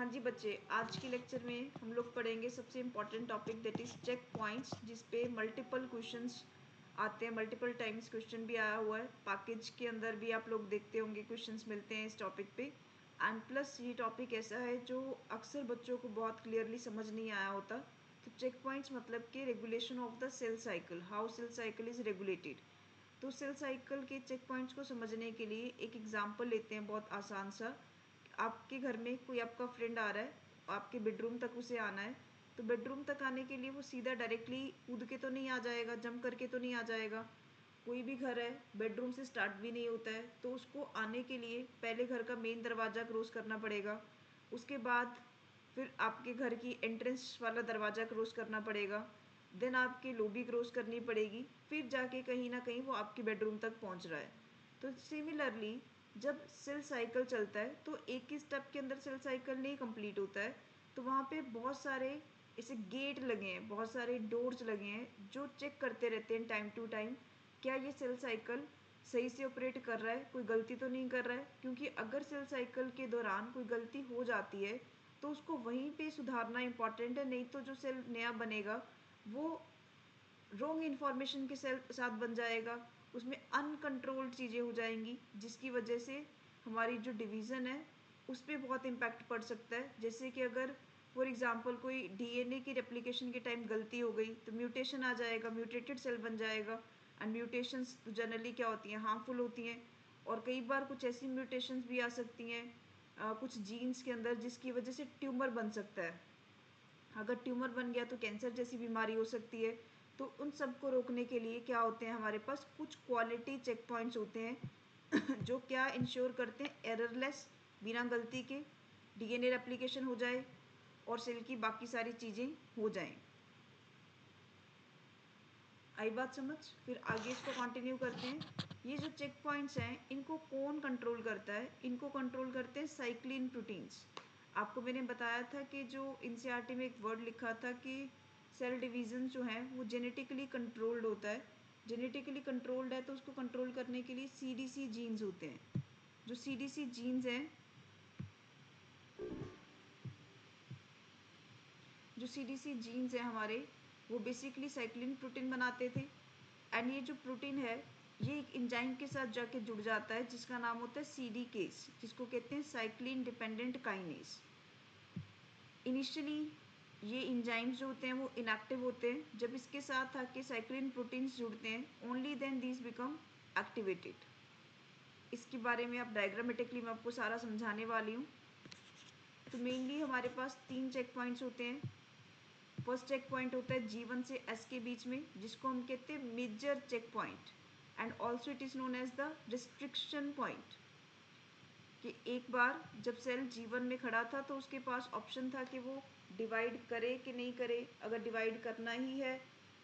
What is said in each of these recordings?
जी बच्चे, आज के लेक्चर में हम लोग पढ़ेंगे सबसे important topic that is check points, जिस पे मल्टीपल क्वेश्चंस आते हैं, मल्टीपल टाइम्स क्वेश्चन भी आया हुआ है। पैकेज के अंदर भी आप लोग देखते होंगे क्वेश्चंस मिलते हैं इस टॉपिक पे। एंड प्लस ये टॉपिक ऐसा है जो अक्सर बच्चों को बहुत क्लियरली समझ नहीं आया होता। तो चेक पॉइंट्स मतलब कि regulation of the cell cycle, how cell cycle is regulated. तो सेल साइकिल के चेक पॉइंट्स को समझने के लिए एक एग्जाम्पल लेते हैं, बहुत आसान सा। आपके घर में कोई आपका फ्रेंड आ रहा है, आपके बेडरूम तक उसे आना है। तो बेडरूम तक आने के लिए वो सीधा डायरेक्टली कूद के तो नहीं आ जाएगा, जंप करके तो नहीं आ जाएगा। कोई भी घर है, बेडरूम से स्टार्ट भी नहीं होता है, तो उसको आने के लिए पहले घर का मेन दरवाज़ा क्रॉस करना पड़ेगा। उसके बाद फिर आपके घर की एंट्रेंस वाला दरवाज़ा क्रॉस करना पड़ेगा। देन आपकी लॉबी क्रॉस करनी पड़ेगी, फिर जाके कहीं ना कहीं वो आपके बेडरूम तक पहुंच रहा है। तो सिमिलरली जब सेल साइकिल चलता है तो एक ही स्टेप के अंदर सेल साइकिल नहीं कंप्लीट होता है। तो वहाँ पे बहुत सारे ऐसे गेट लगे हैं, बहुत सारे डोर्स लगे हैं जो चेक करते रहते हैं टाइम टू टाइम, क्या ये सेल साइकिल सही से ऑपरेट कर रहा है, कोई गलती तो नहीं कर रहा है। क्योंकि अगर सेल साइकिल के दौरान कोई गलती हो जाती है तो उसको वहीं पे सुधारना इम्पॉर्टेंट है, नहीं तो जो सेल नया बनेगा वो रॉन्ग इन्फॉर्मेशन के साथ बन जाएगा, उसमें अनकंट्रोल्ड चीज़ें हो जाएंगी, जिसकी वजह से हमारी जो डिवीज़न है उस पर बहुत इम्पैक्ट पड़ सकता है। जैसे कि अगर फॉर एग्जांपल कोई डीएनए की रेप्लिकेशन के टाइम गलती हो गई तो म्यूटेशन आ जाएगा, म्यूटेटेड सेल बन जाएगा। एंड म्यूटेशंस तो जनरली क्या होती हैं, हार्मफुल होती हैं। और कई बार कुछ ऐसी म्यूटेशंस भी आ सकती हैं कुछ जीन्स के अंदर, जिसकी वजह से ट्यूमर बन सकता है। अगर ट्यूमर बन गया तो कैंसर जैसी बीमारी हो सकती है। तो उन सब को रोकने के लिए क्या होते हैं, हमारे पास कुछ क्वालिटी चेक पॉइंट्स होते हैं जो क्या इंश्योर करते हैं एररलेस, बिना गलती के डीएनए रेप्लिकेशन हो जाए और सेल की बाकी सारी चीज़ें हो जाएं। आई बात समझ? फिर आगे इसको कंटिन्यू करते हैं। ये जो चेक पॉइंट्स हैं इनको कौन कंट्रोल करता है, इनको कंट्रोल करते हैं साइक्लिन प्रोटीन्स। आपको मैंने बताया था कि जो एनसीईआरटी में एक वर्ड लिखा था कि सेल डिवीजन जो है वो जेनेटिकली कंट्रोल्ड होता है। जेनेटिकली कंट्रोल्ड है तो उसको कंट्रोल करने के लिए सीडीसी जीन्स होते हैं। जो सीडीसी जीन्स हैं, जो सीडीसी जीन्स हैं हमारे, वो बेसिकली साइक्लिन प्रोटीन बनाते थे। एंड ये जो प्रोटीन है ये एक एंजाइम के साथ जाके जुड़ जाता है जिसका नाम होता है सीडी केस, जिसको कहते हैं साइक्लिन डिपेंडेंट काइनेज। इनिशियली ये एंजाइम्स जो होते हैं वो इनएक्टिव होते हैं। जब इसके साथ आके साइक्लिन प्रोटीन्स जुड़ते हैं, only then these become activated. इसके बारे में आप डायग्रामेटिकली मैं आपको सारा समझाने वाली हूँ। तो मेनली हमारे पास 3 चेक पॉइंट्स होते हैं। फर्स्ट चेक पॉइंट होता है G1 से S के बीच में, जिसको हम कहते हैं major check point, and also it is known as the restriction point. कि एक बार जब सेल G1 में खड़ा था तो उसके पास ऑप्शन था कि वो डिवाइड करे कि नहीं करे। अगर डिवाइड करना ही है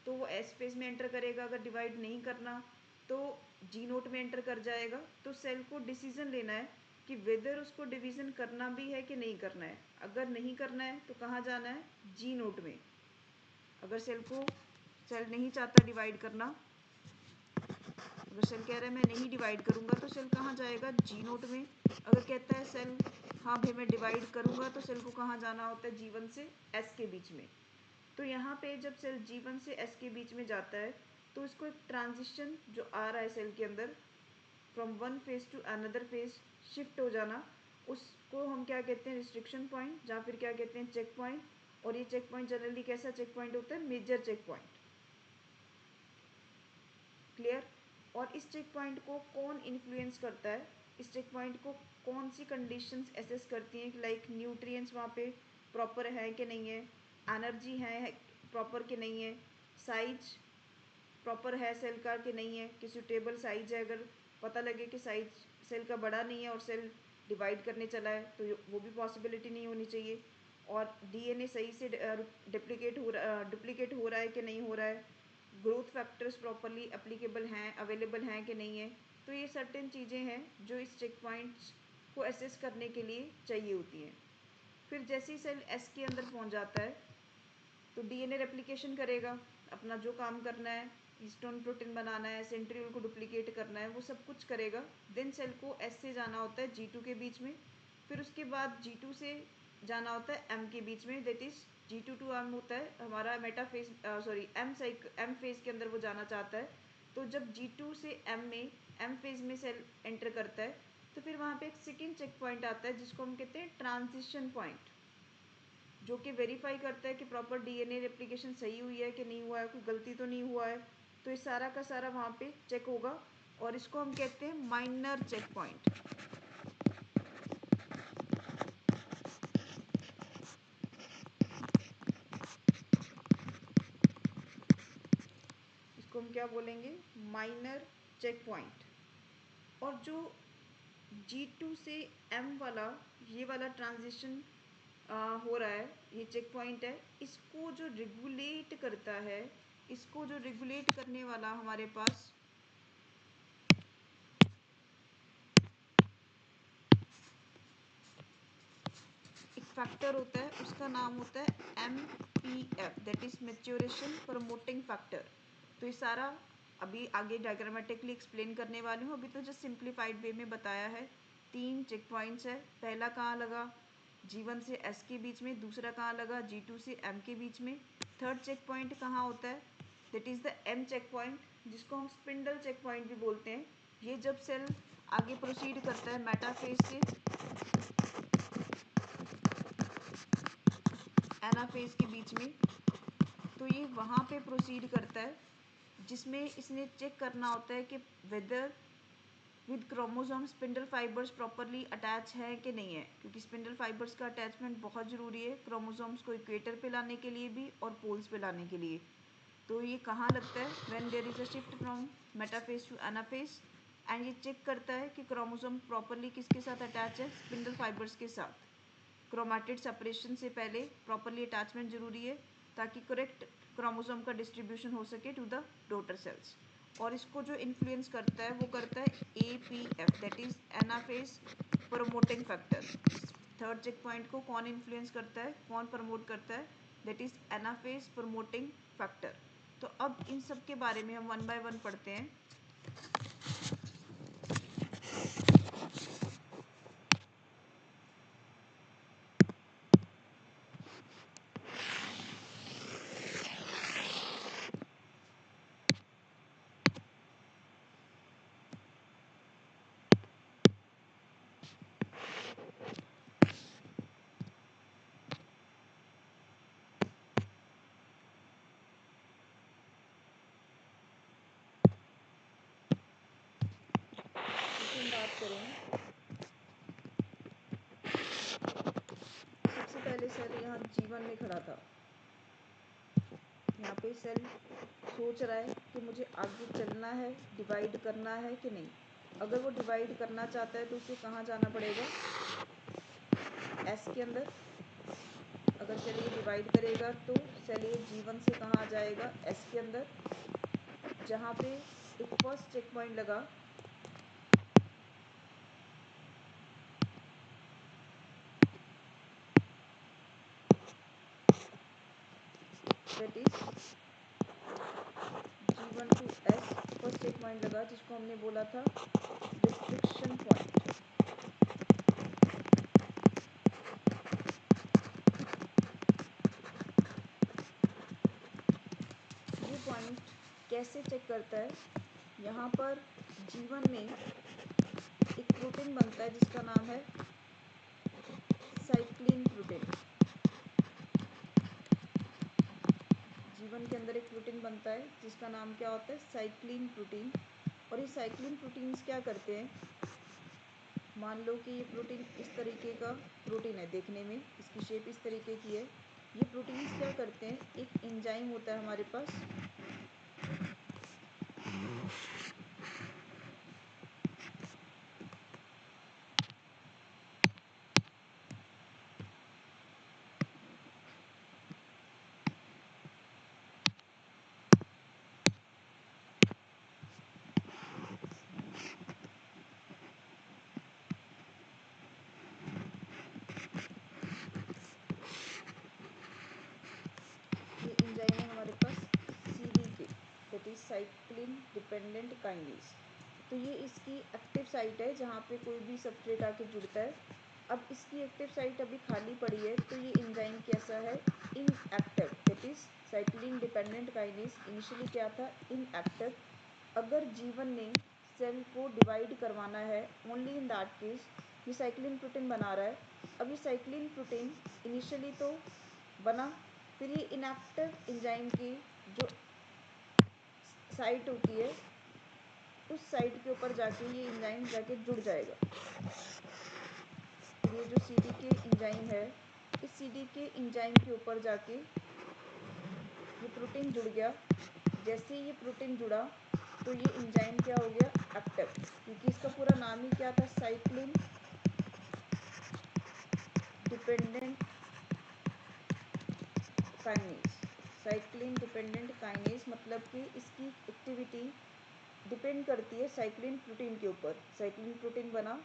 तो वो S फेज में एंटर करेगा, अगर डिवाइड नहीं करना तो G नोट में एंटर कर जाएगा। तो सेल को डिसीजन लेना है कि वेदर उसको डिवीज़न करना भी है कि नहीं करना है। अगर नहीं करना है तो कहाँ जाना है, G नोट में। अगर सेल नहीं चाहता डिवाइड करना, अगर सेल कह रहा है मैं नहीं डिवाइड करूंगा तो सेल कहाँ जाएगा, जी नोट में। अगर कहता है सेल हाँ भाई मैं डिवाइड करूंगा तो सेल को कहाँ जाना होता है, G1 से S के बीच में। तो यहाँ पे जब सेल G1 से S के बीच में जाता है तो इसको एक ट्रांजिशन जो आ रहा है सेल के अंदर, from one phase two another phase shift हो जाना, उसको हम क्या कहते हैं, रिस्ट्रिक्शन पॉइंट, या फिर क्या कहते हैं, चेक पॉइंट। और ये चेक पॉइंट जनरली कैसा चेक पॉइंट होता है, मेजर चेक पॉइंट। क्लियर? और इस चेक पॉइंट को कौन इन्फ्लुएंस करता है, इस चेक पॉइंट को कौन सी कंडीशंस एसेस करती हैं, लाइक न्यूट्रिएंट्स वहाँ पे प्रॉपर है कि नहीं है, एनर्जी है प्रॉपर कि नहीं है, साइज प्रॉपर है सेल का कि नहीं है, कि सुटेबल साइज है। अगर पता लगे कि साइज सेल का बड़ा नहीं है और सेल डिवाइड करने चला है तो वो भी पॉसिबिलिटी नहीं होनी चाहिए। और डीएनए सही से डुप्लीकेट हो रहा है कि नहीं हो रहा है, ग्रोथ फैक्टर्स प्रॉपरली एप्लीकेबल हैं, अवेलेबल हैं कि नहीं है। तो ये सर्टेन चीज़ें हैं जो इस चेक पॉइंट्स को एसेस करने के लिए चाहिए होती हैं। फिर जैसे ही सेल एस के अंदर पहुंच जाता है तो डीएनए रेप्लिकेशन करेगा, अपना जो काम करना है, हिस्टोन प्रोटीन बनाना है, सेंट्रियोल को डुप्लीकेट करना है, वो सब कुछ करेगा। देन सेल को एस से जाना होता है G2 के बीच में। फिर उसके बाद G2 से जाना होता है एम के बीच में, that is G2 to M होता है हमारा मेटाफेज, सॉरी एम फेज के अंदर वो जाना चाहता है। तो जब G2 से एम फेज में सेल एंटर करता है तो फिर वहाँ पे एक सेकेंड चेक पॉइंट आता है जिसको हम कहते हैं ट्रांजिशन पॉइंट, जो कि वेरीफाई करता है कि प्रॉपर डीएनए रेप्लिकेशन सही हुई है कि नहीं हुआ है, कोई गलती तो नहीं हुआ है। तो ये सारा का सारा वहाँ पे चेक होगा और इसको हम कहते हैं माइनर चेक पॉइंट। इसको हम क्या बोलेंगे, माइनर चेक पॉइंट। और जो G2 से M वाला ये वाला ट्रांजिशन हो रहा है, ये चेक पॉइंट है, इसको जो रेगुलेट करता है, इसको जो रेगुलेट करने वाला हमारे पास एक फैक्टर होता है, उसका नाम होता है MPF, that is maturation promoting factor. तो ये सारा अभी आगे डायग्रामेटिकली एक्सप्लेन करने वाली हूँ, अभी तो जस्ट सिंप्लीफाइड वे में बताया है। 3 चेक पॉइंट्स है, पहला कहाँ लगा G1 से S के बीच में, दूसरा कहाँ लगा G2 से M के बीच में, थर्ड चेक पॉइंट कहाँ होता है, that is the M check point, जिसको हम स्पिंडल चेक पॉइंट भी बोलते हैं। ये जब सेल आगे प्रोसीड करता है मेटाफेज से एनाफेज के बीच में, तो ये वहाँ पे प्रोसीड करता है जिसमें इसने चेक करना होता है कि whether with chromosome spindle fibres properly attach है कि नहीं है, क्योंकि स्पिंडल फाइबर्स का अटैचमेंट बहुत ज़रूरी है क्रोमोसोम्स को इक्वेटर पे लाने के लिए भी और पोल्स पे लाने के लिए। तो ये कहाँ लगता है, when there is a shift from metaphase to anaphase, and ये चेक करता है कि क्रोमोसोम प्रॉपरली किसके साथ अटैच है, स्पिंडल फाइबर्स के साथ। क्रोमैटिड सेपरेशन से पहले प्रॉपरली अटैचमेंट जरूरी है ताकि करेक्ट क्रोमोसोम का डिस्ट्रीब्यूशन हो सके टू द डॉटर सेल्स। और इसको जो इन्फ्लुएंस करता है वो करता है APF, that is anaphase promoting factor. Third check point को कौन इन्फ्लुएंस करता है, कौन प्रमोट करता है, that is anaphase promoting factor. तो अब इन सब के बारे में हम वन बाय वन पढ़ते हैं। बात करें, सबसे पहले सेल यहाँ G1 में खड़ा था। यहाँ पे सेल सोच रहा है कि मुझे आगे चलना है, डिवाइड करना है कि नहीं। अगर वो डिवाइड करना चाहता है तो उसे कहाँ जाना पड़ेगा, S के अंदर। अगर सेल ये डिवाइड करेगा तो सेल ये G1 से कहाँ आ जाएगा, S के अंदर, जहाँ पे एक फर्स्ट चेक पॉइंट लगा, that is G1 to S, first check point लगा जिसको हमने बोला था रिस्ट्रिक्शन पॉइंट। ये पॉइंट कैसे चेक करता है, यहाँ पर G1 में एक प्रोटीन बनता है जिसका नाम है साइक्लिन प्रोटीन। जीवन के अंदर एक प्रोटीन बनता है जिसका नाम क्या होता है, साइक्लिन प्रोटीन। और ये साइक्लिन प्रोटीन्स क्या करते हैं, मान लो कि ये प्रोटीन इस तरीके का प्रोटीन है, देखने में इसकी शेप इस तरीके की है। ये प्रोटीन्स क्या करते हैं, एक एंजाइम होता है हमारे पास, ये एंजाइम है हमारे पास CDK, that is cyclin dependent kinase. तो ये इसकी एक्टिव साइट है जहाँ पे कोई भी सबस्ट्रेट आके जुड़ता है। अब इसकी एक्टिव साइट अभी खाली पड़ी है, तो ये एंजाइम कैसा है, inactive, that is cyclin dependent kinase initially क्या था, इनएक्टिव। अगर जीवन ने सेल को डिवाइड करवाना है, ओनली इन दैट केस ये साइक्लिन प्रोटीन बना रहा है। अब ये साइक्लिन प्रोटीन इनिशियली तो बना, फिर ये इनएक्टिव एंजाइम की जो साइट होती है उस साइट के ऊपर जाके ये एंजाइम जाके जुड़ जाएगा। फिर ये जो सीडीके एंजाइम है, इस सीडीके एंजाइम के ऊपर जाके ये प्रोटीन जुड़ गया। जैसे ही ये प्रोटीन जुड़ा तो ये एंजाइम क्या हो गया, एक्टिव, क्योंकि इसका पूरा नाम ही क्या था, cyclin dependent kinase. Cyclin dependent kinase मतलब कि इसकी एक्टिविटी डिपेंड करती है साइक्लिन प्रोटीन के ऊपर। साइक्लिन प्रोटीन बना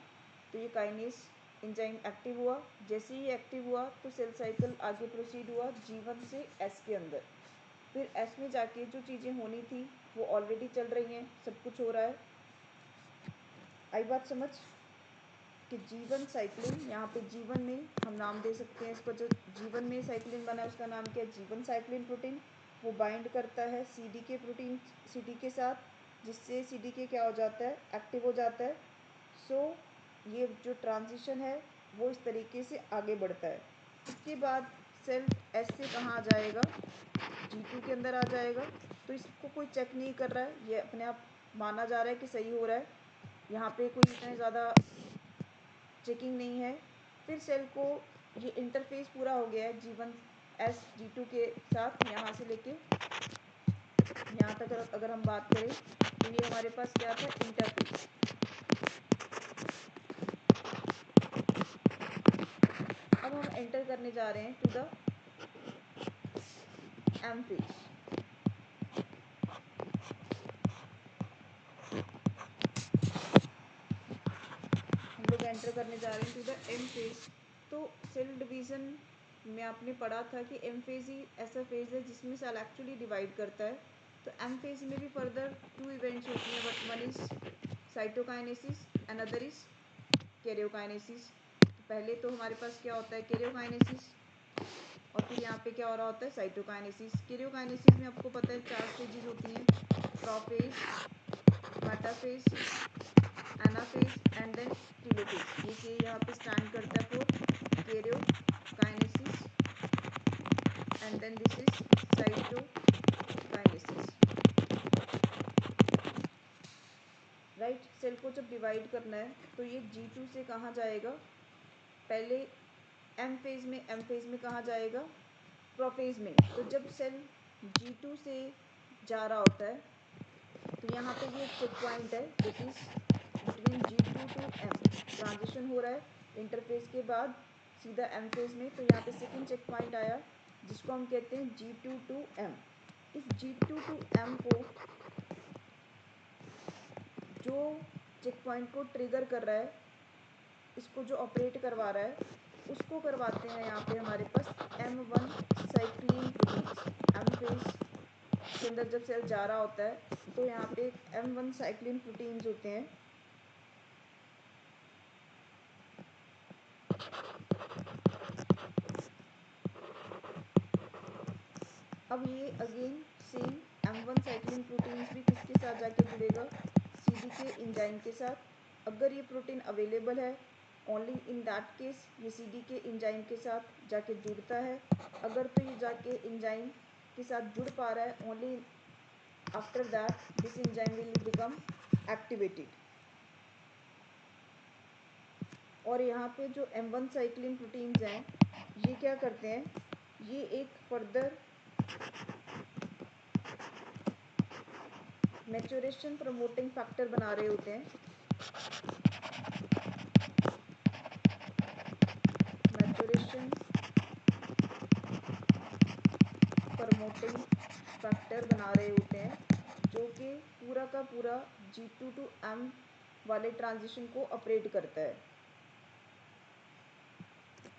तो ये काइनेज एंजाइम एक्टिव हुआ। जैसे ही एक्टिव हुआ तो सेल साइकिल आगे प्रोसीड हुआ G1 से S के अंदर। फिर S में जाके जो चीज़ें होनी थी वो ऑलरेडी चल रही हैं, सब कुछ हो रहा है। आई बात समझ कि G1 साइक्लिन, यहाँ पे G1 में हम नाम दे सकते हैं इसको, जो G1 में साइक्लिन बना है उसका नाम क्या है, G1 साइक्लिन प्रोटीन। वो बाइंड करता है CDK प्रोटीन, CD के साथ, जिससे CDK क्या हो जाता है, एक्टिव हो जाता है। सो ये जो ट्रांजिशन है वो इस तरीके से आगे बढ़ता है। इसके बाद सेल S से कहाँ आ जाएगा, G2 के अंदर आ जाएगा। तो इसको कोई चेक नहीं कर रहा है, ये अपने आप माना जा रहा है कि सही हो रहा है, यहाँ पे कोई इतने ज़्यादा चेकिंग नहीं है। फिर सेल को ये इंटरफेस पूरा हो गया है G1 S G2 के साथ, यहाँ से लेके यहाँ तक अगर हम बात करें तो ये हमारे पास क्या था, इंटरफेस। अब हम एंटर करने जा रहे हैं टू द M फेज। हम लोग एंटर करने जा रहे हैं टू द M फेज। तो सेल डिवीज़न में आपने पढ़ा था कि M फेज ही ऐसा फेज है जिसमें सेल एक्चुअली डिवाइड करता है। तो M फेज में भी फर्दर 2 इवेंट्स होती हैं, but one is cytokinesis, another is karyokinesis. तो पहले तो हमारे पास क्या होता है, कैरियोकाइनेसिस, और फिर यहाँ पे क्या हो रहा होता है, साइटोकाइनेसिस। कैरियोकाइनेसिस में आपको पता है 4 स्टेजेस होती हैं, prophase, metaphase, anaphase and then telophase. ये के यहाँ पे स्टैंड करता है for karyokinesis and then this is cytokinesis. Right, cell को जब डिवाइड करना है तो ये G2 से कहाँ जाएगा, पहले M फेज में कहाँ जाएगा, प्रोफेज में। तो जब सेल G2 से जा रहा होता है तो यहाँ पे ये चेक पॉइंट है, this is between G2 to M, transition हो रहा है इंटरफेस के बाद सीधा M फेज में। तो यहाँ पे सेकेंड चेक पॉइंट आया जिसको हम कहते हैं G2 टू M। इस G2 टू M को, जो चेक पॉइंट को ट्रिगर कर रहा है, इसको जो ऑपरेट करवा रहा है, उसको करवाते हैं यहाँ पे हमारे पास M1 cyclin proteins. M phase के अंदर जब सेल जा रहा होता है तो यहाँ पे M1 साइक्लिन प्रोटीन्स होते हैं। अब ये again same M1 cyclin proteins भी किसके साथ जाके जुड़ेगा, CDK एंजाइम के साथ। अगर ये प्रोटीन अवेलेबल है, ओनली इन दैट केस ये CDK एंजाइम के साथ जाके जुड़ता है। अगर तो ये जाके एंजाइम के साथ जुड़ पा रहा है, only after that this enzyme will become activated. और यहाँ पे जो M1 साइक्लिन प्रोटीन्स हैं, ये क्या करते हैं, ये एक फर्दर मैच्योरेशन प्रमोटिंग फैक्टर बना रहे होते हैं। मैच्योरेशन प्रमोटिंग फैक्टर बना रहे होते हैं, जो कि पूरा का पूरा G2 टू M वाले ट्रांजिशन को ऑपरेट करता है।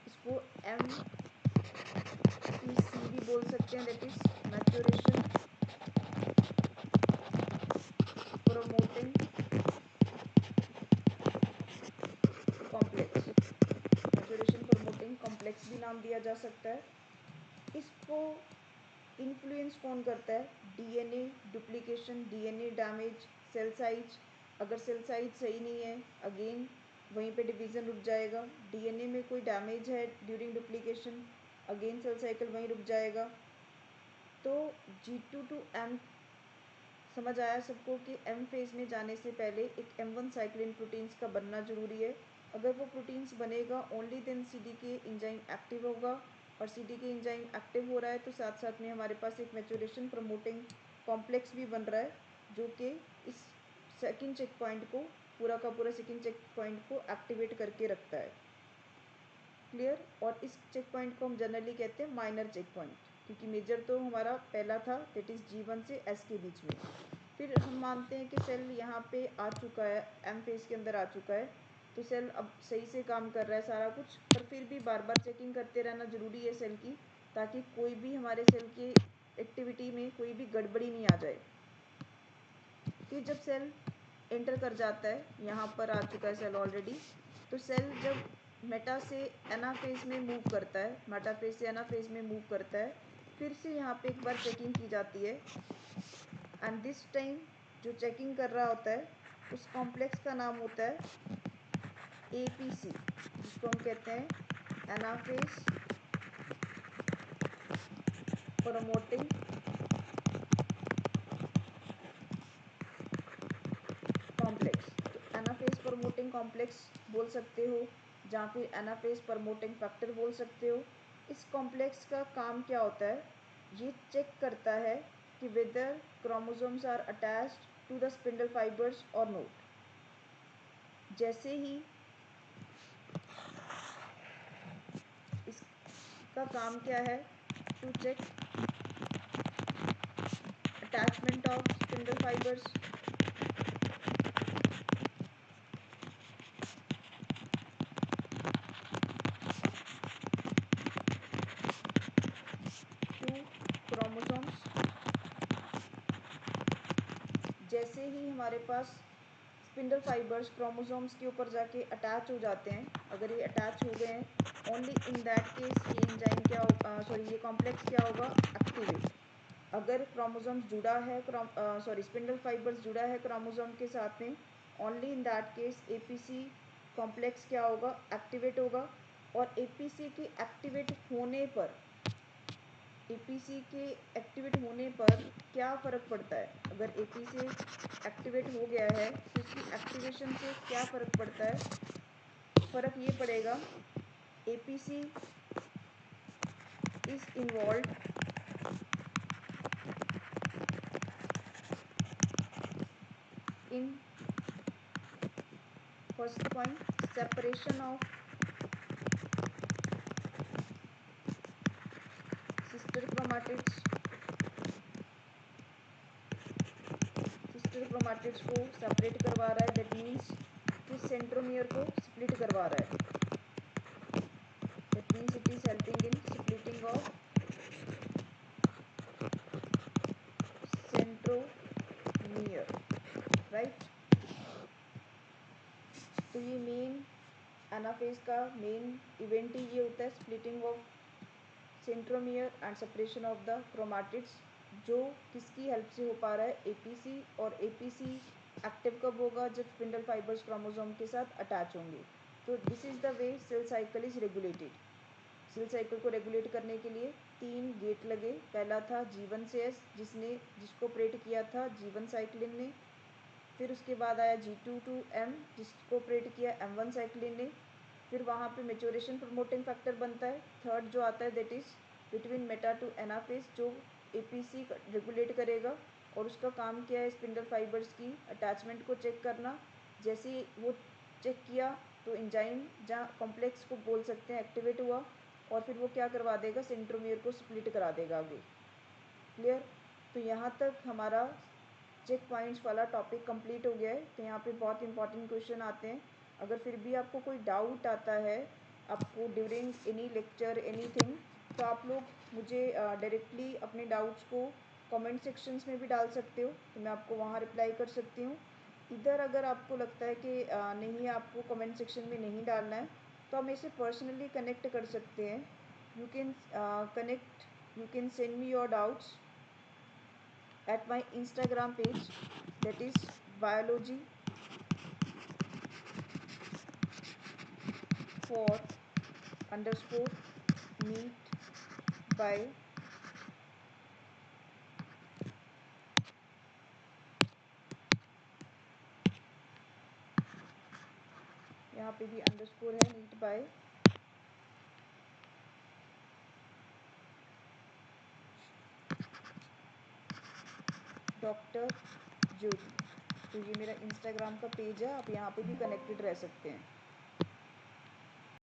इसको MPC भी बोल सकते हैं, that is maturation promoting complex. Complex भी नाम दिया जा सकता है। इसको इन्फ्लुएंस कौन करता है? DNA duplication, DNA damage, cell size. अगर सेल साइज सही नहीं है, अगेन वहीं पे डिवीज़न रुक जाएगा। डीएनए में कोई डैमेज है during duplication, again cell cycle वहीं रुक जाएगा। तो G2 टू M समझ आया सबको कि M फेज़ में जाने से पहले एक M1 साइक्लिन प्रोटीन्स का बनना ज़रूरी है। अगर वो प्रोटीन्स बनेगा only then CDK enzyme active होगा, और CDK एंजाइम एक्टिव हो रहा है तो साथ साथ में हमारे पास एक मैच्योरेशन प्रमोटिंग कॉम्प्लेक्स भी बन रहा है, जो कि इस सेकंड चेक पॉइंट को, पूरा का पूरा सेकंड चेक पॉइंट को एक्टिवेट करके रखता है। क्लियर? और इस चेक पॉइंट को हम जनरली कहते हैं माइनर चेक पॉइंट, क्योंकि मेजर तो हमारा पहला था, दैट इज़ G1 से S के बीच में। फिर हम मानते हैं कि सेल यहाँ पे आ चुका है, M फेज़ के अंदर आ चुका है, तो सेल अब सही से काम कर रहा है सारा कुछ, पर फिर भी बार बार चेकिंग करते रहना ज़रूरी है सेल की, ताकि कोई भी हमारे सेल की एक्टिविटी में कोई भी गड़बड़ी नहीं आ जाए। फिर जब सेल एंटर कर जाता है, यहाँ पर आ चुका है सेल ऑलरेडी, तो सेल जब मेटा से एनाफेज में मूव करता है, मेटाफेज से एनाफेज में मूव करता है, फिर से यहाँ पे एक बार चेकिंग की जाती है। एंड दिस टाइम जो चेकिंग कर रहा होता है उस कॉम्प्लेक्स का नाम होता है APC, जिसको हम कहते हैं एनाफेज प्रमोटिंग कॉम्प्लेक्स। तो एनाफेज प्रमोटिंग कॉम्प्लेक्स बोल सकते हो, जहाँ फिर एनाफेज प्रमोटिंग फैक्टर बोल सकते हो। इस कॉम्प्लेक्स का काम क्या होता है? ये चेक करता है कि whether chromosomes are attached to the spindle fibres और नोट। जैसे ही इसका काम क्या है? To check attachment of spindle fibres to chromosomes. जैसे ही हमारे पास स्पिंडल फाइबर्स क्रोमोसोम्स के ऊपर जाके अटैच हो जाते हैं, अगर ये अटैच हो गए हैं, ओनली इन दैट केस ये एंजाइम क्या होगा, ये कॉम्प्लेक्स क्या होगा? एक्टिवेट। अगर क्रोमोसोम्स जुड़ा है, स्पिंडल फाइबर्स जुड़ा है क्रोमोसोम के साथ में, only in that case APC complex क्या होगा? एक्टिवेट होगा। और APC के एक्टिवेट होने पर, APC के एक्टिवेट होने पर क्या फ़र्क पड़ता है? अगर APC एक्टिवेट हो गया है तो इसकी एक्टिवेशन से क्या फ़र्क पड़ता है? फ़र्क ये पड़ेगा, APC is involve in first point separation of sister chromatids. Sister chromatids को सेपरेट करवा रहा है, दैट मीन्स कि सेंट्रोमियर को स्प्लिट करवा रहा है, that means it is helping in splitting of centromere, right. तो ये मेन एनाफेज का मेन इवेंट ही ये होता है, splitting of centromere and separation of the chromatids, जो किसकी हेल्प से हो पा रहा है? APC। और APC एक्टिव कब होगा? जब स्पिंडल फाइबर्स क्रोमोसोम के साथ अटैच होंगे। तो this is the way cell cycle is regulated. Cell cycle को रेगुलेट करने के लिए 3 गेट लगे। पहला था G1 से S, जिसको ऑपरेट किया था G1 साइक्लिन ने। फिर उसके बाद आया G2 टू M, जिसको ऑपरेट किया M1 साइक्लिन ने। फिर वहाँ पे मेच्योरेशन प्रमोटिंग फैक्टर बनता है। थर्ड जो आता है that is between meta to anaphase, जो APC रेगुलेट करेगा, और उसका काम क्या है? स्पिंडल फाइबर्स की अटैचमेंट को चेक करना। जैसे ही वो चेक किया तो एंजाइम, जहाँ कॉम्प्लेक्स को बोल सकते हैं, एक्टिवेट हुआ, और फिर वो क्या करवा देगा? सेंट्रोमियर को स्प्लिट करा देगा आगे। क्लियर? तो यहाँ तक हमारा चेक पॉइंट्स वाला टॉपिक कंप्लीट हो गया है। तो यहाँ पे बहुत इंपॉर्टेंट क्वेश्चन आते हैं। अगर फिर भी आपको कोई डाउट आता है, आपको ड्यूरिंग एनी लेक्चर एनीथिंग, तो आप लोग मुझे डायरेक्टली अपने डाउट्स को कमेंट सेक्शंस में भी डाल सकते हो, तो मैं आपको वहाँ रिप्लाई कर सकती हूँ। इधर अगर आपको लगता है कि नहीं, आपको कमेंट सेक्शन में नहीं डालना है, तो हम इसे पर्सनली कनेक्ट कर सकते हैं. You can connect, you can send me your doubts at my Instagram page, that is biology for underscore meet by. यहाँ पे भी अंडरस्कोर है, मीट बाय डॉक्टर ज्योति. तो ये मेरा इंस्टाग्राम का पेज है, आप यहाँ पे भी कनेक्टेड रह सकते हैं.